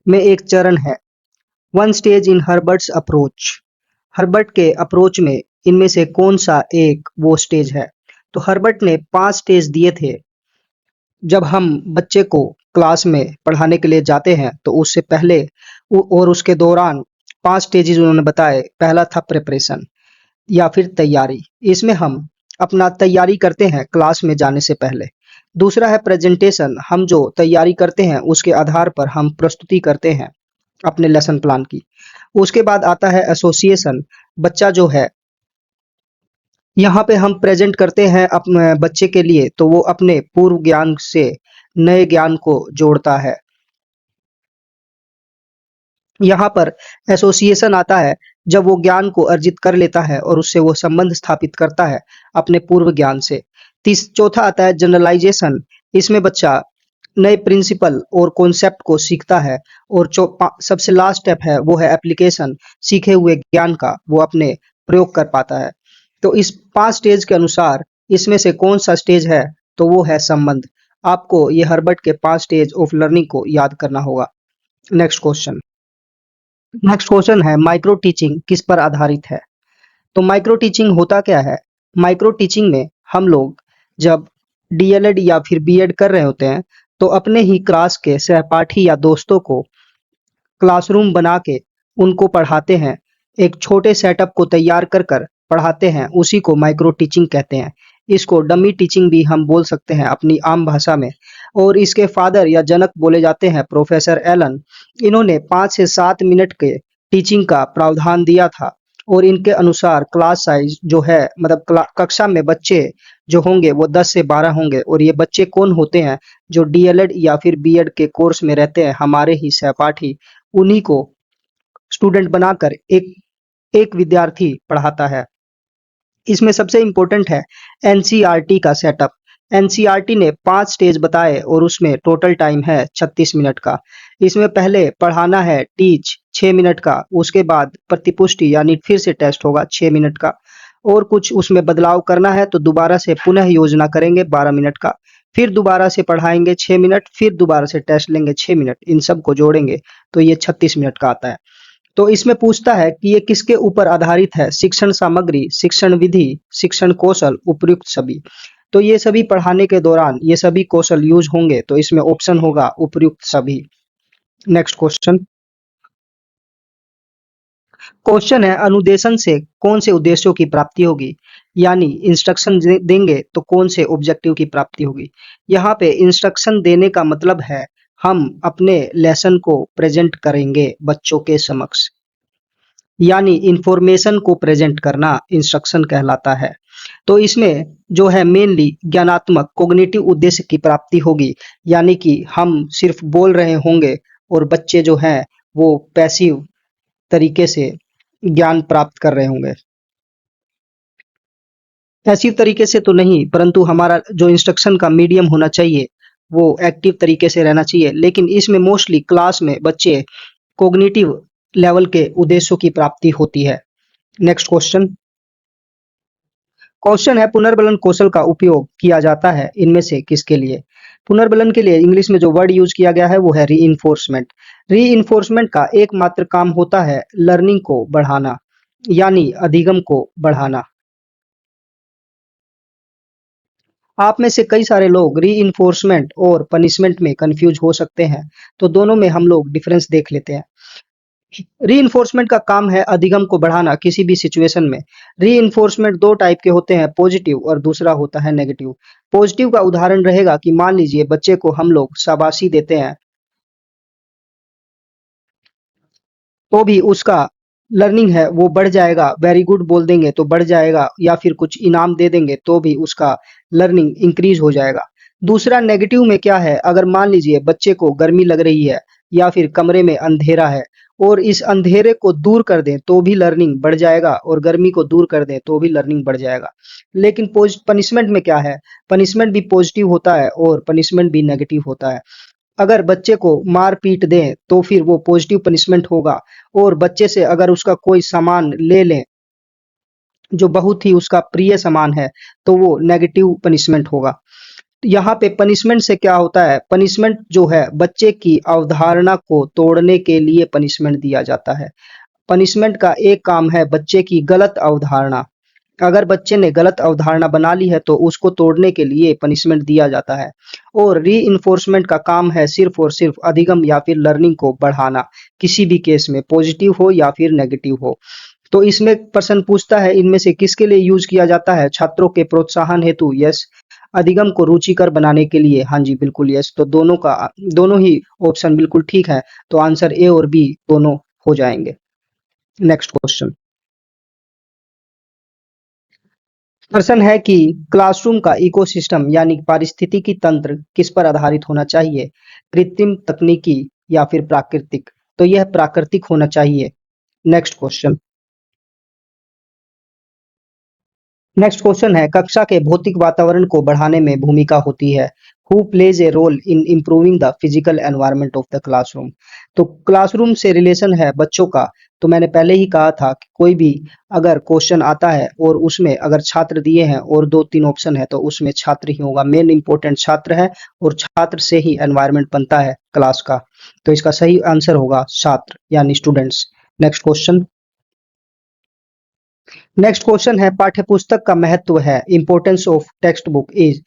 में एक चरण है, वन स्टेज इन हर्बर्ट्स अप्रोच। हर्बर्ट के अप्रोच में इनमें से कौन सा एक वो स्टेज है? तो हर्बर्ट ने 5 स्टेज दिए थे। जब हम बच्चे को क्लास में पढ़ाने के लिए जाते हैं तो उससे पहले और उसके दौरान 5 स्टेजेस उन्होंने बताए। पहला था प्रिपरेशन या फिर तैयारी, इसमें हम अपना तैयारी करते हैं क्लास में जाने से पहले। दूसरा है प्रेजेंटेशन, हम जो तैयारी करते हैं उसके आधार पर हम प्रस्तुति करते हैं अपने लेसन प्लान की। उसके बाद आता है एसोसिएशन, बच्चा जो है यहाँ पे हम प्रेजेंट करते हैं अपने बच्चे के लिए तो वो अपने पूर्व ज्ञान से नए ज्ञान को जोड़ता है। यहाँ पर एसोसिएशन आता है जब वो ज्ञान को अर्जित कर लेता है और उससे वो संबंध स्थापित करता है अपने पूर्व ज्ञान से। चौथा आता है जनरलाइजेशन, इसमें बच्चा नए प्रिंसिपल और कॉन्सेप्ट को सीखता है। और सबसे लास्ट स्टेप है वो है एप्लीकेशन, सीखे हुए ज्ञान का वो अपने प्रयोग कर पाता है। तो इस 5 स्टेज के अनुसार इसमें से कौन सा स्टेज है? तो वो है संबंध। आपको ये हर्बर्ट के 5 स्टेज ऑफ लर्निंग को याद करना होगा। नेक्स्ट क्वेश्चन है माइक्रो टीचिंग किस पर आधारित है? तो माइक्रो टीचिंग होता क्या है? माइक्रो टीचिंग में हम लोग जब डीएलएड या फिर बीएड कर रहे होते हैं तो अपने ही क्लास के सहपाठी या दोस्तों को क्लासरूम बना के उनको पढ़ाते हैं। एक छोटे सेटअप को तैयार कर कर पढ़ाते हैं, उसी को माइक्रो टीचिंग कहते हैं। इसको डमी टीचिंग भी हम बोल सकते हैं अपनी आम भाषा में। और इसके फादर या जनक बोले जाते हैं प्रोफेसर एलन। इन्होंने 5 से 7 मिनट के टीचिंग का प्रावधान दिया था और इनके अनुसार क्लास साइज जो है मतलब कक्षा में बच्चे जो होंगे वो 10 से 12 होंगे। और ये बच्चे कौन होते हैं? जो डीएलएड या फिर बीएड के कोर्स में रहते हैं, हमारे ही सहपाठी, उन्हीं को स्टूडेंट बनाकर एक एक विद्यार्थी पढ़ाता है। इसमें सबसे इम्पोर्टेंट है एनसीईआरटी का सेटअप। एनसीईआरटी ने 5 स्टेज बताए और उसमें टोटल टाइम है 36 मिनट का। इसमें पहले पढ़ाना है टीच 6 मिनट का, उसके बाद प्रतिपुष्टि यानी फिर से टेस्ट होगा 6 मिनट का, और कुछ उसमें बदलाव करना है तो दोबारा से पुनः योजना करेंगे 12 मिनट का, फिर दोबारा से पढ़ाएंगे 6 मिनट, फिर दोबारा से टेस्ट लेंगे 6 मिनट, इन सब को जोड़ेंगे तो ये 36 मिनट का आता है। तो इसमें पूछता है कि ये किसके ऊपर आधारित है? शिक्षण सामग्री, शिक्षण विधि, शिक्षण कौशल, उपयुक्त सभी। तो ये सभी पढ़ाने के दौरान ये सभी कौशल यूज होंगे तो इसमें ऑप्शन होगा उपयुक्त सभी। नेक्स्ट क्वेश्चन है अनुदेशन से कौन से उद्देश्यों की प्राप्ति होगी? यानी इंस्ट्रक्शन देंगे तो कौन से ऑब्जेक्टिव की प्राप्ति होगी? यहाँ पे इंस्ट्रक्शन देने का मतलब है हम अपने लेसन को प्रेजेंट करेंगे बच्चों के समक्ष। यानी इंफॉर्मेशन को प्रेजेंट करना इंस्ट्रक्शन कहलाता है। तो इसमें जो है मेनली ज्ञानात्मक कॉग्निटिव उद्देश्य की प्राप्ति होगी, यानी कि हम सिर्फ बोल रहे होंगे और बच्चे जो हैं वो पैसिव तरीके से ज्ञान प्राप्त कर रहे होंगे। पैसिव तरीके से तो नहीं, परंतु हमारा जो इंस्ट्रक्शन का मीडियम होना चाहिए वो एक्टिव तरीके से रहना चाहिए। लेकिन इसमें मोस्टली क्लास में बच्चे कॉग्निटिव लेवल के उद्देश्यों की प्राप्ति होती है। Next question. क्वेश्चन है पुनर्बलन कौशल का उपयोग किया जाता है इनमें से किसके लिए? पुनर्बलन के लिए इंग्लिश में जो वर्ड यूज किया गया है वो है रीइंफोर्समेंट। रीइंफोर्समेंट का एकमात्र काम होता है लर्निंग को बढ़ाना, यानी अधिगम को बढ़ाना। आप में से कई सारे लोग रीइंफोर्समेंट और पनिशमेंट में कंफ्यूज हो सकते हैं, तो दोनों में हम लोग डिफरेंस देख लेते हैं। रीइंफोर्समेंट का काम है अधिगम को बढ़ाना किसी भी सिचुएशन में। रीइंफोर्समेंट दो टाइप के होते हैं, पॉजिटिव और दूसरा होता है नेगेटिव। पॉजिटिव का उदाहरण रहेगा कि मान लीजिए बच्चे को हम लोग शाबाशी देते हैं तो भी उसका लर्निंग है वो बढ़ जाएगा, वेरी गुड बोल देंगे तो बढ़ जाएगा, या फिर कुछ इनाम दे देंगे तो भी उसका लर्निंग इंक्रीज हो जाएगा। दूसरा नेगेटिव में क्या है, अगर मान लीजिए बच्चे को गर्मी लग रही है या फिर कमरे में अंधेरा है और इस अंधेरे को दूर कर दें तो भी लर्निंग बढ़ जाएगा और गर्मी को दूर कर दें तो भी लर्निंग बढ़ जाएगा। लेकिन पनिशमेंट में क्या है, पनिशमेंट भी पॉजिटिव होता है और पनिशमेंट भी नेगेटिव होता है। अगर बच्चे को मार पीट दें तो फिर वो पॉजिटिव पनिशमेंट होगा, और बच्चे से अगर उसका कोई सामान ले लें जो बहुत ही उसका प्रिय सामान है तो वो नेगेटिव पनिशमेंट होगा। यहाँ पे पनिशमेंट से क्या होता है, पनिशमेंट जो है बच्चे की अवधारणा को तोड़ने के लिए पनिशमेंट दिया जाता है। पनिशमेंट का एक काम है बच्चे की गलत अवधारणा, अगर बच्चे ने गलत अवधारणा बना ली है तो उसको तोड़ने के लिए पनिशमेंट दिया जाता है। और रीइंफोर्समेंट का काम है सिर्फ और सिर्फ अधिगम या फिर लर्निंग को बढ़ाना, किसी भी केस में पॉजिटिव हो या फिर नेगेटिव हो। तो इसमें प्रश्न पूछता है इनमें से किसके लिए यूज किया जाता है? छात्रों के प्रोत्साहन हेतु, यस। अधिगम को रुचिकर बनाने के लिए, हाँ जी बिल्कुल यस। तो दोनों ही ऑप्शन बिल्कुल ठीक है, तो आंसर ए और बी दोनों हो जाएंगे। Next question. प्रश्न है कि क्लासरूम का इकोसिस्टम यानी पारिस्थितिकी तंत्र किस पर आधारित होना चाहिए? कृत्रिम, तकनीकी या फिर प्राकृतिक? तो यह प्राकृतिक होना चाहिए। Next question. नेक्स्ट क्वेश्चन है कक्षा के भौतिक वातावरण को बढ़ाने में भूमिका होती है। Who plays a role in improving the physical environment of the classroom? तो क्लासरूम से रिलेशन है बच्चों का। तो मैंने पहले ही कहा था कि कोई भी अगर क्वेश्चन आता है और उसमें अगर छात्र दिए हैं और दो तीन ऑप्शन है तो उसमें छात्र ही होगा, मेन इंपॉर्टेंट छात्र है और छात्र से ही एनवायरनमेंट बनता है क्लास का। तो इसका सही आंसर होगा छात्र यानी students. Next question. Next question है पाठ्यपुस्तक का महत्व है, importance of text book is.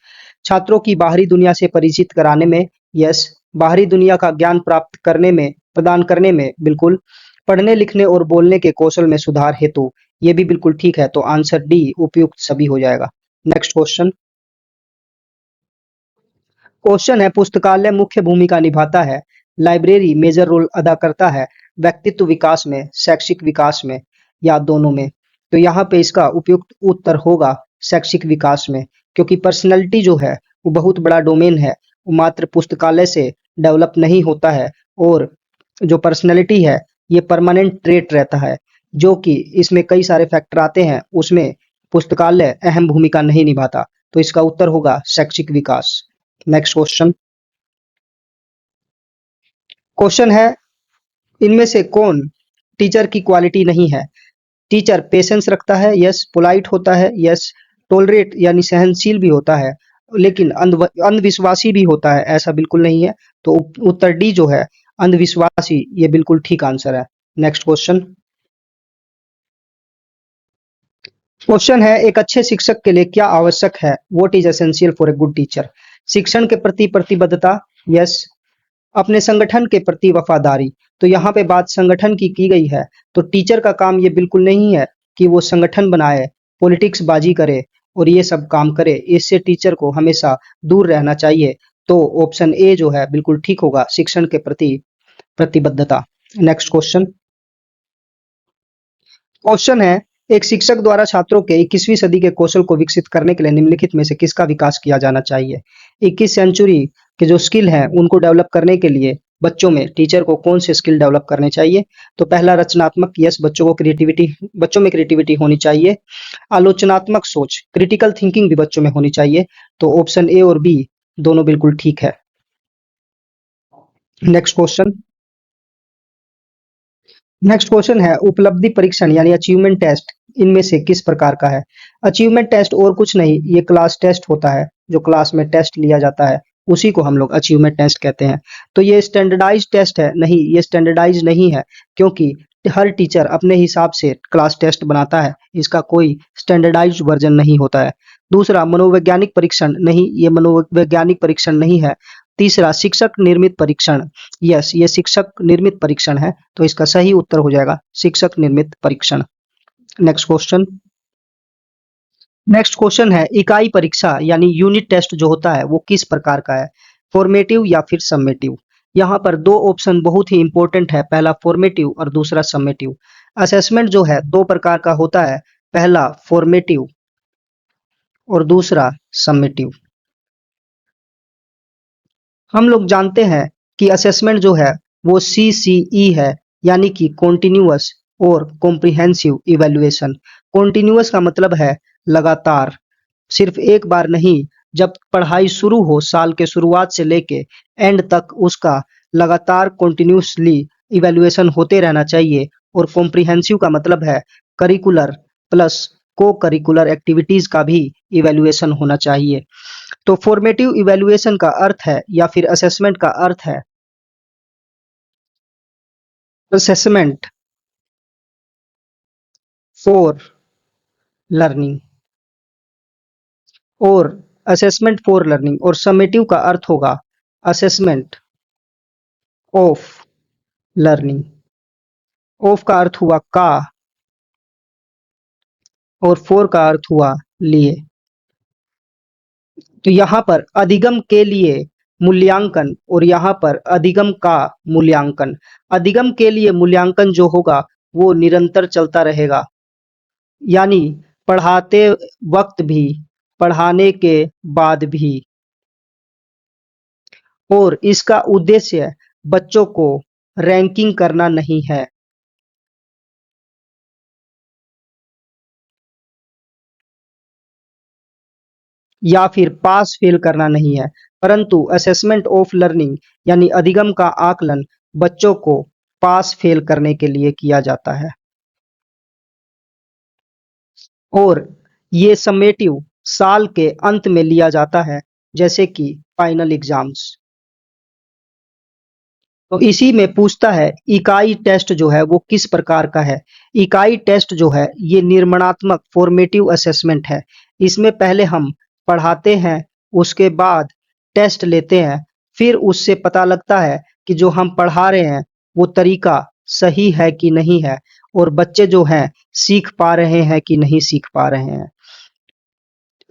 छात्रों की बाहरी दुनिया से परिचित कराने में, यस। बाहरी दुनिया का ज्ञान प्राप्त करने में, प्रदान करने में, बिल्कुल। पढ़ने लिखने और बोलने के कौशल में सुधार हेतु, ये भी बिल्कुल ठीक है, तो आंसर डी उपयुक्त सभी हो जाएगा। Next question. क्वेश्चन है पुस्तकालय मुख्य भूमिका निभाता है, लाइब्रेरी मेजर रोल अदा करता है व्यक्तित्व विकास में, शैक्षिक विकास में, या दोनों में? तो यहाँ पे इसका उपयुक्त उत्तर होगा शैक्षिक विकास में, क्योंकि पर्सनैलिटी जो है वो बहुत बड़ा डोमेन है, वो मात्र पुस्तकालय से डेवलप नहीं होता है। और जो पर्सनैलिटी है ये परमानेंट ट्रेट रहता है, जो कि इसमें कई सारे फैक्टर आते हैं, उसमें पुस्तकालय अहम भूमिका नहीं निभाता। तो इसका उत्तर होगा शैक्षिक विकास। Next question. क्वेश्चन है इनमें से कौन टीचर की क्वालिटी नहीं है? टीचर पेशेंस रखता है, यस। पोलाइट होता है, यस। टोलरेट यानी सहनशील भी होता है, लेकिन अंधविश्वासी भी होता है, ऐसा बिल्कुल नहीं है। तो उत्तर डी जो है अंधविश्वासी, ये बिल्कुल ठीक आंसर है। Next question. क्वेश्चन है एक अच्छे शिक्षक के लिए क्या आवश्यक है? What is essential for a good teacher? शिक्षण के प्रति प्रतिबद्धता, यस। अपने संगठन के प्रति वफादारी, तो यहाँ पे बात संगठन की गई है, तो टीचर का काम ये बिल्कुल नहीं है कि वो संगठन बनाए, पॉलिटिक्स बाजी करे और ये सब काम करे, इससे टीचर को हमेशा दूर रहना चाहिए। तो ऑप्शन ए जो है बिल्कुल ठीक होगा, शिक्षण के प्रति प्रतिबद्धता। Next question. क्वेश्चन है, एक शिक्षक द्वारा छात्रों के 21वीं सदी के कौशल को विकसित करने के लिए निम्नलिखित में से किसका विकास किया जाना चाहिए? 21 सेंचुरी के जो स्किल हैं उनको डेवलप करने के लिए बच्चों में टीचर को कौन से स्किल डेवलप करने चाहिए? तो पहला रचनात्मक, यस, बच्चों में क्रिएटिविटी होनी चाहिए। आलोचनात्मक सोच, क्रिटिकल थिंकिंग भी बच्चों में होनी चाहिए। तो ऑप्शन ए और बी दोनों बिल्कुल ठीक है। Next question. नेक्स्ट क्वेश्चन है, उपलब्धि परीक्षण यानी अचीवमेंट टेस्ट इनमें से किस प्रकार का है? अचीवमेंट टेस्ट और कुछ नहीं, ये क्लास टेस्ट होता है, जो क्लास में टेस्ट लिया जाता है उसी को हम लोग अचीवमेंट टेस्ट कहते हैं। तो ये स्टैंडर्डाइज टेस्ट है? नहीं, ये स्टैंडर्डाइज नहीं है, क्योंकि हर टीचर अपने हिसाब से क्लास टेस्ट बनाता है, इसका कोई स्टैंडर्डाइज वर्जन नहीं होता है। दूसरा, मनोवैज्ञानिक परीक्षण, नहीं, ये मनोवैज्ञानिक परीक्षण नहीं है। तीसरा, शिक्षक निर्मित परीक्षण, यस, ये शिक्षक निर्मित परीक्षण है, तो इसका सही उत्तर हो जाएगा शिक्षक निर्मित परीक्षण। Next question. नेक्स्ट क्वेश्चन है, इकाई परीक्षा यानी यूनिट टेस्ट जो होता है वो किस प्रकार का है? फॉर्मेटिव या फिर समेटिव? यहाँ पर दो ऑप्शन बहुत ही इंपॉर्टेंट है, पहला फॉर्मेटिव और दूसरा समेटिव। असेसमेंट जो है दो प्रकार का होता है, पहला फॉर्मेटिव और दूसरा समेटिव। हम लोग जानते हैं कि असेसमेंट जो है वो CCE है, यानी कि कॉन्टिन्यूअस और कॉम्प्रिहेंसिव इवैल्यूएशन। कॉन्टिन्यूअस का मतलब है लगातार, सिर्फ एक बार नहीं, जब पढ़ाई शुरू हो साल के शुरुआत से लेके एंड तक उसका लगातार कॉन्टिन्यूसली इवैल्यूएशन होते रहना चाहिए। और कॉम्प्रिहेंसिव का मतलब है करिकुलर प्लस को करिकुलर एक्टिविटीज का भी इवैल्यूएशन होना चाहिए। तो फॉर्मेटिव इवैल्यूएशन का अर्थ है या फिर असेसमेंट का अर्थ है असेसमेंट फॉर लर्निंग, और असेसमेंट फॉर लर्निंग, और समेटिव का अर्थ होगा असेसमेंट ऑफ लर्निंग। ऑफ का अर्थ हुआ का और फोर का अर्थ हुआ लिए। तो यहाँ पर अधिगम के लिए मूल्यांकन और यहाँ पर अधिगम का मूल्यांकन। अधिगम के लिए मूल्यांकन जो होगा वो निरंतर चलता रहेगा, यानी पढ़ाते वक्त भी, पढ़ाने के बाद भी, और इसका उद्देश्य बच्चों को रैंकिंग करना नहीं है या फिर पास फेल करना नहीं है, परंतु असेसमेंट ऑफ लर्निंग यानी अधिगम का आकलन बच्चों को पास फेल करने के लिए किया जाता है। और ये समेटिव साल के अंत में लिया जाता है, जैसे कि फाइनल एग्जाम्स। तो इसी में पूछता है इकाई टेस्ट जो है वो किस प्रकार का है? इकाई टेस्ट जो है ये निर्माणात्मक फॉर्मेटिव असेसमेंट है। इसमें पहले हम पढ़ाते हैं, उसके बाद टेस्ट लेते हैं, फिर उससे पता लगता है कि जो हम पढ़ा रहे हैं वो तरीका सही है कि नहीं है, और बच्चे जो हैं सीख पा रहे हैं कि नहीं सीख पा रहे हैं।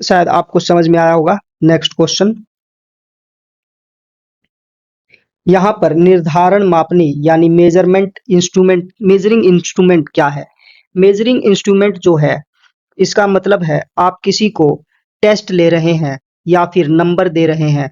शायद आपको समझ में आया होगा। Next question. यहाँ पर निर्धारण मापनी यानी मेजरिंग इंस्ट्रूमेंट क्या है? मेजरिंग इंस्ट्रूमेंट जो है इसका मतलब है आप किसी को टेस्ट ले रहे हैं या फिर नंबर दे रहे हैं।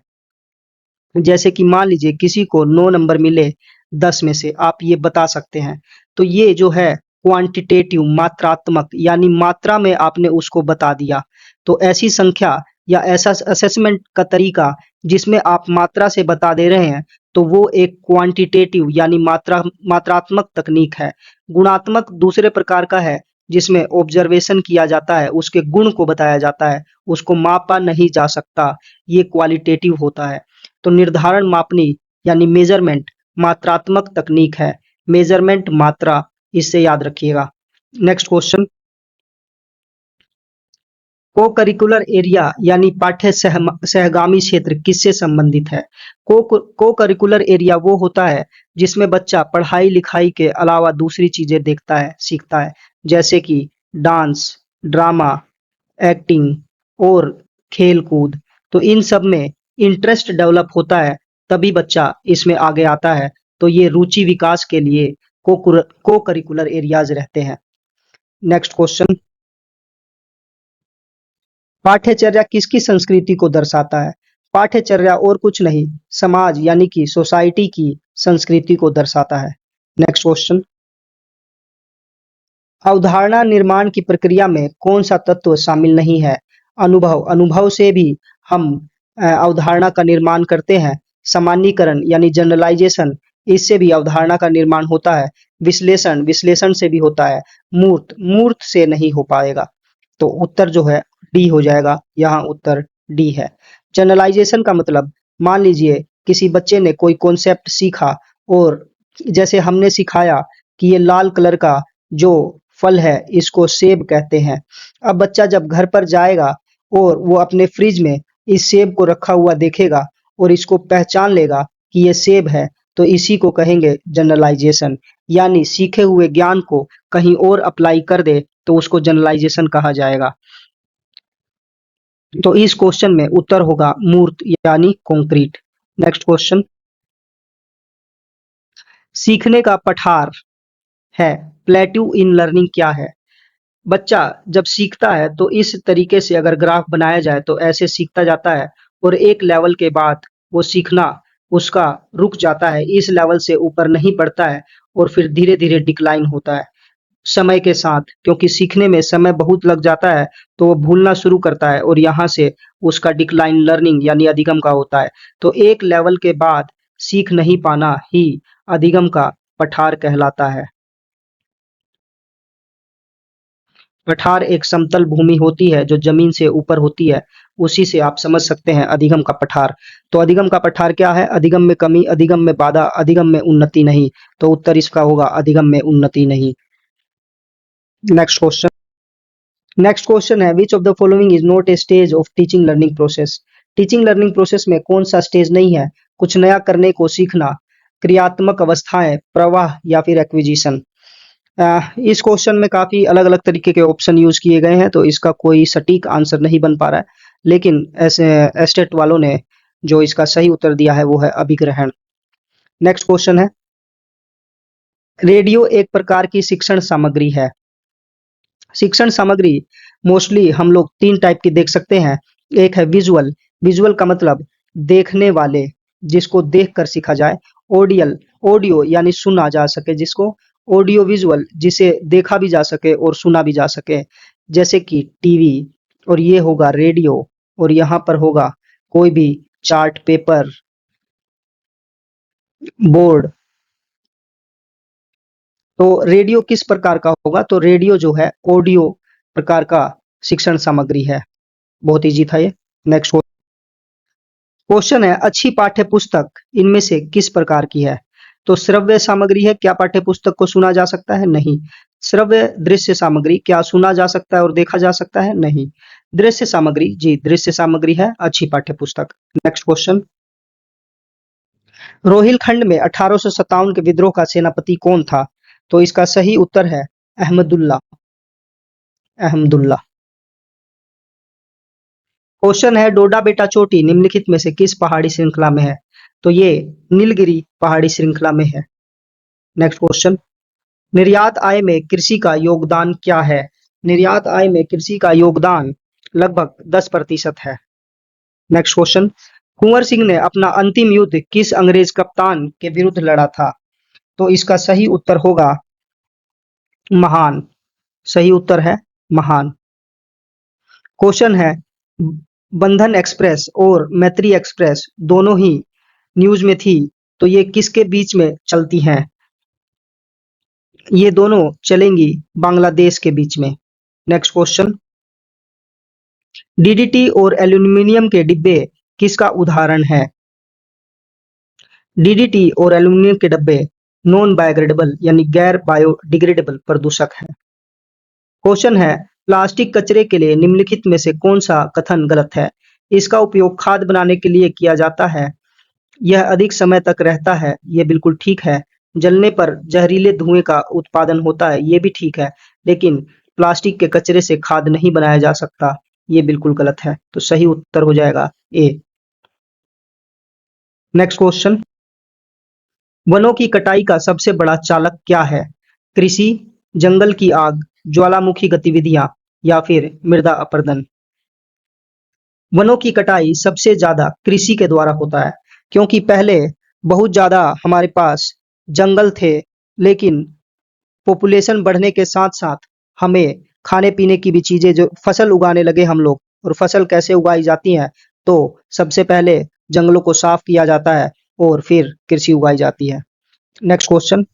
जैसे कि मान लीजिए किसी को 9 नंबर मिले 10 में से, आप ये बता सकते हैं। तो ये जो है क्वांटिटेटिव, मात्रात्मक, यानी मात्रा में आपने उसको बता दिया। तो ऐसी संख्या या ऐसा असेसमेंट का तरीका जिसमें आप मात्रा से बता दे रहे हैं, तो वो एक क्वांटिटेटिव यानी मात्रात्मक तकनीक है। गुणात्मक दूसरे प्रकार का है, जिसमें ऑब्जर्वेशन किया जाता है, उसके गुण को बताया जाता है, उसको मापा नहीं जा सकता, ये क्वालिटेटिव होता है। तो निर्धारण मापनी यानी मेजरमेंट मात्रात्मक तकनीक है, मेजरमेंट मात्रा, इससे याद रखिएगा। Next question. को करिकुलर एरिया यानी सहगामी क्षेत्र किससे संबंधित है? को करिकुलर एरिया वो होता है जिसमें बच्चा पढ़ाई लिखाई के अलावा दूसरी चीजें देखता है, सीखता है, जैसे कि डांस, ड्रामा, एक्टिंग और खेल कूद। तो इन सब में इंटरेस्ट डेवलप होता है, तभी बच्चा इसमें आगे आता है। तो ये रुचि विकास के लिए को करिकुलर एरियाज रहते हैं। नेक्स्ट क्वेश्चन, पाठ्यचर्या किसकी संस्कृति को दर्शाता है? पाठ्यचर्या और कुछ नहीं, समाज यानी कि सोसाइटी की संस्कृति को दर्शाता है। नेक्स्ट क्वेश्चन, अवधारणा निर्माण की प्रक्रिया में कौन सा तत्व शामिल नहीं है? अनुभव, अनुभव से भी हम अवधारणा का निर्माण करते हैं। सामान्यीकरण यानी जनरलाइजेशन, इससे भी अवधारणा का निर्माण होता है। विश्लेषण, विश्लेषण से भी होता है। मूर्त, मूर्त से नहीं हो पाएगा। तो उत्तर जो है डी हो जाएगा, यहाँ उत्तर डी है। जनरलाइजेशन का मतलब, मान लीजिए किसी बच्चे ने कोई कॉन्सेप्ट सीखा और जैसे हमने सिखाया कि ये लाल कलर का जो फल है इसको सेब कहते हैं। अब बच्चा जब घर पर जाएगा और वो अपने फ्रिज में इस सेब को रखा हुआ देखेगा और इसको पहचान लेगा कि ये सेब है, तो इसी को कहेंगे जनरलाइजेशन। यानी सीखे हुए ज्ञान को कहीं और अप्लाई कर दे तो उसको जनरलाइजेशन कहा जाएगा। तो इस क्वेश्चन में उत्तर होगा मूर्त यानी कॉन्क्रीट। नेक्स्ट क्वेश्चन, सीखने का पठार है, प्लेट्यू इन लर्निंग क्या है? बच्चा जब सीखता है तो इस तरीके से अगर ग्राफ बनाया जाए तो ऐसे सीखता जाता है और एक लेवल के बाद वो सीखना उसका रुक जाता है, इस लेवल से ऊपर नहीं बढ़ता है और फिर धीरे धीरे डिक्लाइन होता है समय के साथ। क्योंकि सीखने में समय बहुत लग जाता है तो वो भूलना शुरू करता है और यहाँ से उसका डिक्लाइन लर्निंग यानी अधिगम का होता है। तो एक लेवल के बाद सीख नहीं पाना ही अधिगम का पठार कहलाता है। पठार एक समतल भूमि होती है जो जमीन से ऊपर होती है, उसी से आप समझ सकते हैं अधिगम का पठार। तो अधिगम का पठार क्या है? अधिगम में कमी, अधिगम में बाधा, अधिगम में उन्नति नहीं। तो उत्तर इसका होगा अधिगम में उन्नति नहीं। नेक्स्ट क्वेश्चन, नेक्स्ट क्वेश्चन है which of the following is not a stage of teaching learning process? Teaching learning process में कौन सा स्टेज नहीं है? कुछ नया करने को सीखना, क्रियात्मक अवस्थाएं, प्रवाह या फिर एक्विजिशन। इस क्वेश्चन में काफी अलग अलग तरीके के ऑप्शन यूज किए गए हैं तो इसका कोई सटीक आंसर नहीं बन पा रहा है, लेकिन ऐसे एस्टेट वालों ने जो इसका सही उत्तर दिया है वो है अभिग्रहण। नेक्स्ट क्वेश्चन है, रेडियो एक प्रकार की शिक्षण सामग्री है। शिक्षण सामग्री मोस्टली हम लोग तीन टाइप की देख सकते हैं। एक है विजुअल, विजुअल का मतलब देखने वाले, जिसको देखकर सीखा जाए। ऑडियल, ऑडियो यानी सुना जा सके जिसको। ऑडियो विजुअल, जिसे देखा भी जा सके और सुना भी जा सके, जैसे कि टीवी। और ये होगा रेडियो, और यहाँ पर होगा कोई भी चार्ट पेपर, बोर्ड। तो रेडियो किस प्रकार का होगा? तो रेडियो जो है ऑडियो प्रकार का शिक्षण सामग्री है। बहुत इजी था ये। नेक्स्ट क्वेश्चन है, अच्छी पाठ्य पुस्तक इनमें से किस प्रकार की है? तो श्रव्य सामग्री है, क्या पाठ्य पुस्तक को सुना जा सकता है? नहीं। श्रव्य दृश्य सामग्री, क्या सुना जा सकता है और देखा जा सकता है? नहीं। दृश्य सामग्री, जी दृश्य सामग्री है अच्छी पाठ्य पुस्तक। नेक्स्ट क्वेश्चन, रोहिलखंड में 1857 के विद्रोह का सेनापति कौन था? तो इसका सही उत्तर है अहमदुल्ला, अहमदुल्ला। क्वेश्चन है, डोडा बेटा चोटी निम्नलिखित में से किस पहाड़ी श्रृंखला में है? तो ये नीलगिरी पहाड़ी श्रृंखला में है। नेक्स्ट क्वेश्चन, निर्यात आय में कृषि का योगदान क्या है? निर्यात आय में कृषि का योगदान लगभग 10% है। नेक्स्ट क्वेश्चन, कुंवर सिंह ने अपना अंतिम युद्ध किस अंग्रेज कप्तान के विरुद्ध लड़ा था? तो इसका सही उत्तर होगा महान, सही उत्तर है महान। क्वेश्चन है, बंधन एक्सप्रेस और मैत्री एक्सप्रेस दोनों ही न्यूज में थी, तो ये किसके बीच में चलती हैं? ये दोनों चलेंगी बांग्लादेश के बीच में। नेक्स्ट क्वेश्चन, डीडीटी और एल्यूमिनियम के डिब्बे किसका उदाहरण है? डीडीटी और एल्यूमिनियम के डिब्बे नॉन बायोडिग्रेडेबल यानी गैर बायोडिग्रेडेबल प्रदूषक है। क्वेश्चन है, प्लास्टिक कचरे के लिए निम्नलिखित में से कौन सा कथन गलत है? इसका उपयोग खाद बनाने के लिए किया जाता है, यह अधिक समय तक रहता है, ये बिल्कुल ठीक है। जलने पर जहरीले धुएं का उत्पादन होता है, ये भी ठीक है। लेकिन प्लास्टिक के कचरे से खाद नहीं बनाया जा सकता, ये बिल्कुल गलत है। तो सही उत्तर हो जाएगा ए। नेक्स्ट क्वेश्चन, वनों की कटाई का सबसे बड़ा चालक क्या है? कृषि, जंगल की आग, ज्वालामुखी गतिविधियां या फिर मृदा अपरदन। वनों की कटाई सबसे ज्यादा कृषि के द्वारा होता है, क्योंकि पहले बहुत ज्यादा हमारे पास जंगल थे, लेकिन पॉपुलेशन बढ़ने के साथ साथ हमें खाने पीने की भी चीजें, जो फसल उगाने लगे हम लोग, और फसल कैसे उगाई जाती है, तो सबसे पहले जंगलों को साफ किया जाता है और फिर कृषि उगाई जाती है। नेक्स्ट क्वेश्चन,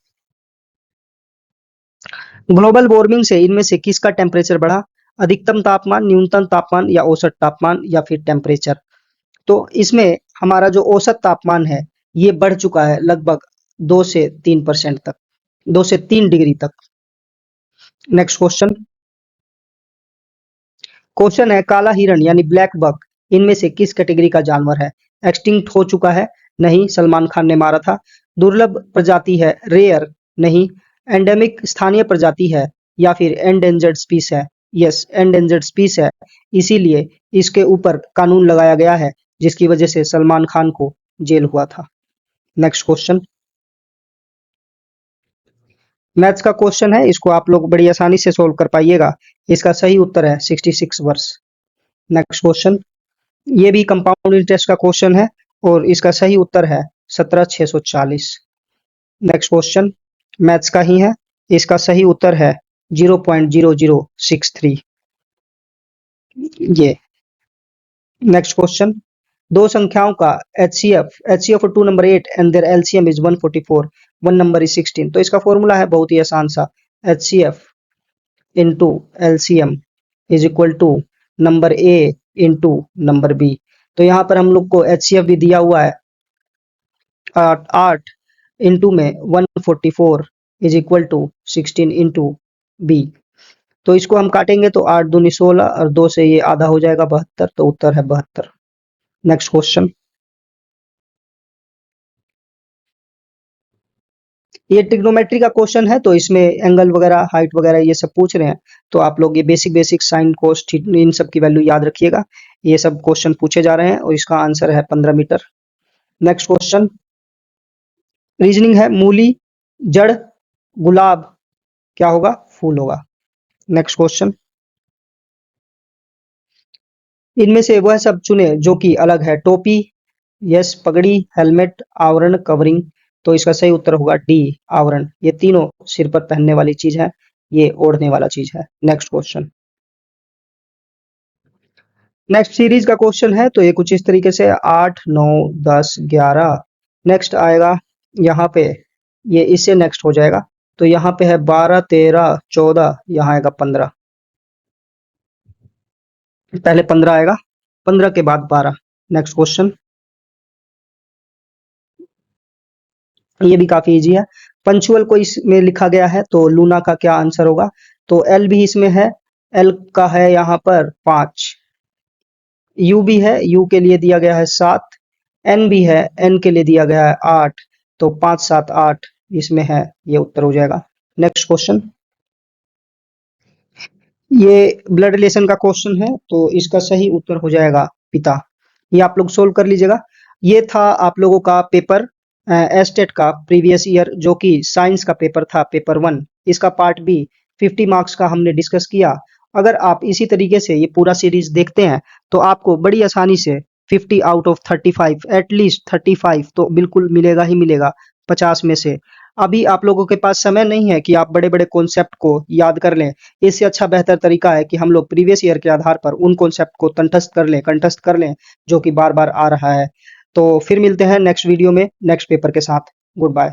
ग्लोबल वार्मिंग से इनमें से किसका टेम्परेचर बढ़ा? अधिकतम तापमान, न्यूनतम तापमान या औसत तापमान या फिर टेम्परेचर। तो इसमें हमारा जो औसत तापमान है ये बढ़ चुका है लगभग 2 से 3% तक, 2 से 3 डिग्री तक। नेक्स्ट क्वेश्चन, क्वेश्चन है काला हिरण यानी ब्लैक बक इनमें से किस कैटेगरी का जानवर है? एक्सटिंक्ट हो चुका है, नहीं, सलमान खान ने मारा था। दुर्लभ प्रजाति है, रेयर, नहीं। एंडेमिक स्थानीय प्रजाति है या फिर एंडेंजर्ड स्पीस है? यस, एंडेंजर्ड स्पीस है, इसीलिए इसके ऊपर कानून लगाया गया है, जिसकी वजह से सलमान खान को जेल हुआ था। नेक्स्ट क्वेश्चन, मैथ्स का क्वेश्चन है, इसको आप लोग बड़ी आसानी से सोल्व कर पाइएगा। इसका सही उत्तर है 66 वर्ष। नेक्स्ट क्वेश्चन, ये भी कंपाउंड इंटरेस्ट का क्वेश्चन है और इसका सही उत्तर है 17,640। नेक्स्ट क्वेश्चन मैथ्स का ही है, इसका सही उत्तर है 0.0063। ये नेक्स्ट क्वेश्चन, दो संख्याओं का HCF of two number 8 and their LCM is 144, one number is 16। तो इसका फॉर्मूला है बहुत ही आसान सा, HCF into LCM is equal to number A into number B। तो यहाँ पर हम लोग को HCF भी दिया हुआ है 8 इंटू में 144 is equal to 16 into B। तो इसको हम काटेंगे तो 8 दूनी 16 और 2 से ये आधा हो जाएगा 72, तो उत्तर है 72। नेक्स्ट क्वेश्चन, ये ट्रिग्नोमेट्री का क्वेश्चन है, तो इसमें एंगल वगैरह, हाइट वगैरह ये सब पूछ रहे हैं, तो आप लोग ये बेसिक साइन कोस इन सब की वैल्यू याद रखिएगा। ये सब क्वेश्चन पूछे जा रहे हैं और इसका आंसर है 15 मीटर। नेक्स्ट क्वेश्चन, रीजनिंग है, मूली, जड़, गुलाब क्या होगा? फूल होगा। नेक्स्ट क्वेश्चन, इनमें से वह सब चुने जो कि अलग है। टोपी, यस, पगड़ी, हेलमेट, आवरण, कवरिंग। तो इसका सही उत्तर होगा डी, आवरण। ये तीनों सिर पर पहनने वाली चीज है, ये ओढ़ने वाला चीज है। नेक्स्ट क्वेश्चन, नेक्स्ट सीरीज का क्वेश्चन है, तो ये कुछ इस तरीके से 8, 9, 10, 11। नेक्स्ट आएगा यहाँ पे, ये इससे नेक्स्ट हो जाएगा, तो यहाँ पे है 12, 13, 14, यहाँ आएगा 15। पहले 15 आएगा, 15 के बाद 12। नेक्स्ट क्वेश्चन, ये भी काफी इजी है। पंचुअल को इसमें लिखा गया है, तो लूना का क्या आंसर होगा? तो एल भी इसमें है, एल का है यहाँ पर 5। यू भी है, यू के लिए दिया गया है 7। एन भी है, एन के लिए दिया गया है 8। तो 5, 7, 8 इसमें है, ये उत्तर हो जाएगा। नेक्स्ट क्वेश्चन, ये ब्लड रिलेशन का क्वेश्चन है, तो इसका सही उत्तर हो जाएगा पिता। ये आप लोग सोल्व कर लीजिएगा। ये था आप लोगों का पेपर एस्टेट का प्रीवियस ईयर, जो कि साइंस का पेपर था, पेपर 1। इसका पार्ट बी 50 मार्क्स का हमने डिस्कस किया। अगर आप इसी तरीके से ये पूरा सीरीज देखते हैं तो आपको बड़ी आसानी से 50 आउट ऑफ 35, एटलीस्ट 35 तो बिल्कुल मिलेगा ही मिलेगा 50 में से। अभी आप लोगों के पास समय नहीं है कि आप बड़े बड़े कॉन्सेप्ट को याद कर लें। इससे अच्छा बेहतर तरीका है कि हम लोग प्रीवियस ईयर के आधार पर उन कॉन्सेप्ट को कंठस्थ कर लें जो कि बार बार आ रहा है। तो फिर मिलते हैं नेक्स्ट वीडियो में नेक्स्ट पेपर के साथ। Good bye.